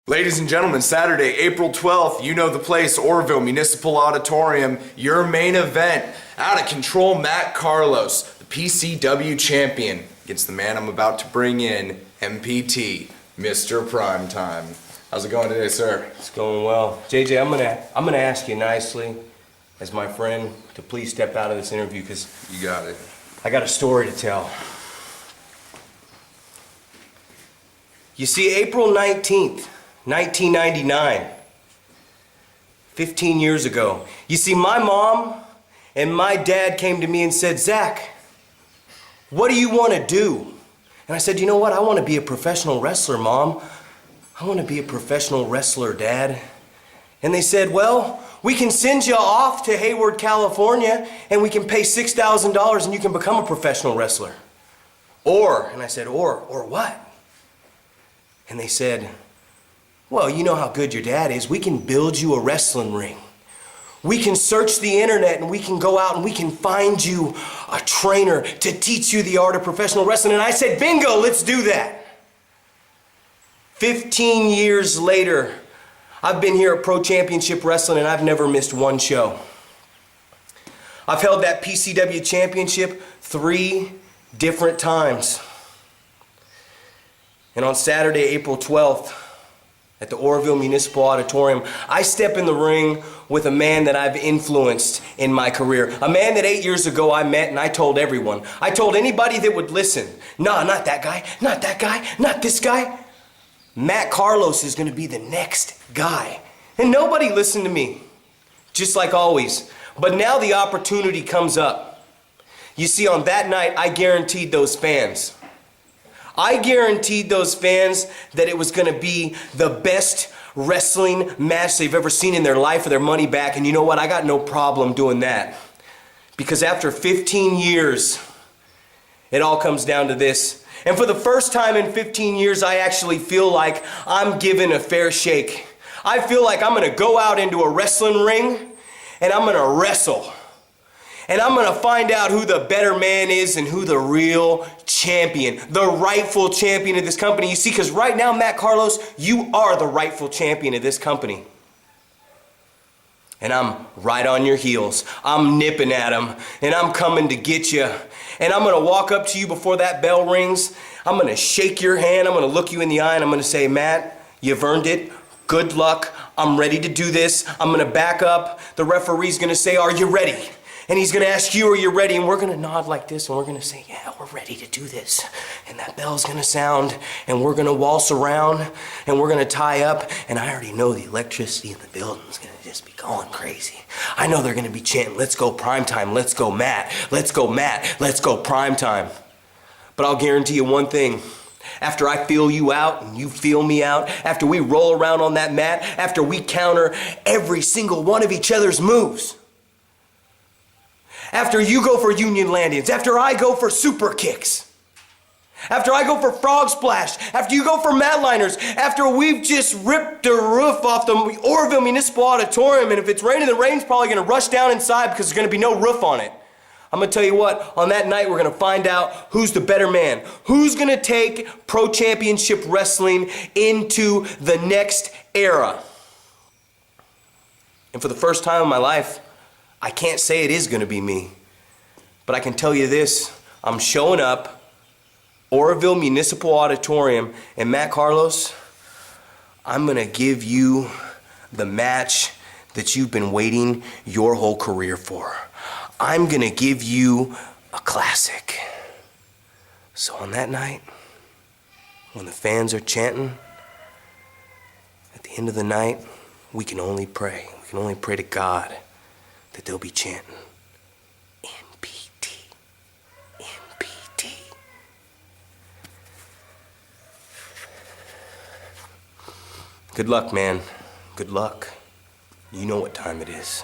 Ladies and gentlemen, Saturday, April 12th, you know the place, Oroville Municipal Auditorium, your main event. Out of control, Matt Carlos, the PCW champion, against the man I'm about to bring in, MPT, Mr. Primetime. How's it going today, sir? It's going well. JJ, I'm gonna ask you nicely, as my friend, to please step out of this interview, because You got it. I got a story to tell. You see, April 19th, 1999, 15 years ago. You see, my mom and my dad came to me and said, "Zach, what do you want to do?" And I said, "You know what? I want to be a professional wrestler, Mom. I want to be a professional wrestler, Dad." And they said, "Well, we can send you off to Hayward, California, and we can pay $6,000 and you can become a professional wrestler." And I said, or what? And they said, "Well, you know how good your dad is. We can build you a wrestling ring. We can search the internet and we can go out and we can find you a trainer to teach you the art of professional wrestling." And I said, "Bingo, let's do that." 15 years later, I've been here at Pro Championship Wrestling and I've never missed one show. I've held that PCW championship 3 different times. And on Saturday, April 12th, at the Oroville Municipal Auditorium, I step in the ring with a man that I've influenced in my career. A man that 8 years ago I met and I told everyone. I told anybody that would listen, "Nah, not that guy, not that guy, not this guy. Matt Carlos is gonna be the next guy." And nobody listened to me, just like always. But now the opportunity comes up. You see, on that night, I guaranteed those fans that it was going to be the best wrestling match they've ever seen in their life or their money back. And you know what? I got no problem doing that. Because after 15 years, it all comes down to this. And for the first time in 15 years, I actually feel like I'm given a fair shake. I feel like I'm going to go out into a wrestling ring and I'm going to wrestle. And I'm going to find out who the better man is and who the real champion, the rightful champion of this company. You see, because right now, Matt Carlos, you are the rightful champion of this company. And I'm right on your heels. I'm nipping at them, and I'm coming to get you. And I'm going to walk up to you before that bell rings. I'm going to shake your hand. I'm going to look you in the eye, and I'm going to say, "Matt, you've earned it. Good luck. I'm ready to do this." I'm going to back up. The referee's going to say, "Are you ready?" And he's going to ask you, "Are you ready?" And we're going to nod like this, and we're going to say, "Yeah, we're ready to do this." And that bell's going to sound, and we're going to waltz around, and we're going to tie up. And I already know the electricity in the building's going to just be going crazy. I know they're going to be chanting, "Let's go Primetime, let's go Matt, let's go Matt, let's go Primetime." But I'll guarantee you one thing. After I feel you out and you feel me out, after we roll around on that mat, after we counter every single one of each other's moves, after you go for union landings, after I go for super kicks, after I go for frog splash, after you go for matliners, after we've just ripped the roof off the Oroville Municipal Auditorium, and if it's raining, the rain's probably going to rush down inside because there's going to be no roof on it. I'm going to tell you what, on that night we're going to find out who's the better man, who's going to take Pro Championship Wrestling into the next era. And for the first time in my life, I can't say it is going to be me, but I can tell you this. I'm showing up, Oroville Municipal Auditorium, and Matt Carlos, I'm going to give you the match that you've been waiting your whole career for. I'm going to give you a classic. So on that night, when the fans are chanting, at the end of the night, we can only pray. We can only pray to God that they'll be chanting, "MPT, MPT." Good luck, man. Good luck. You know what time it is.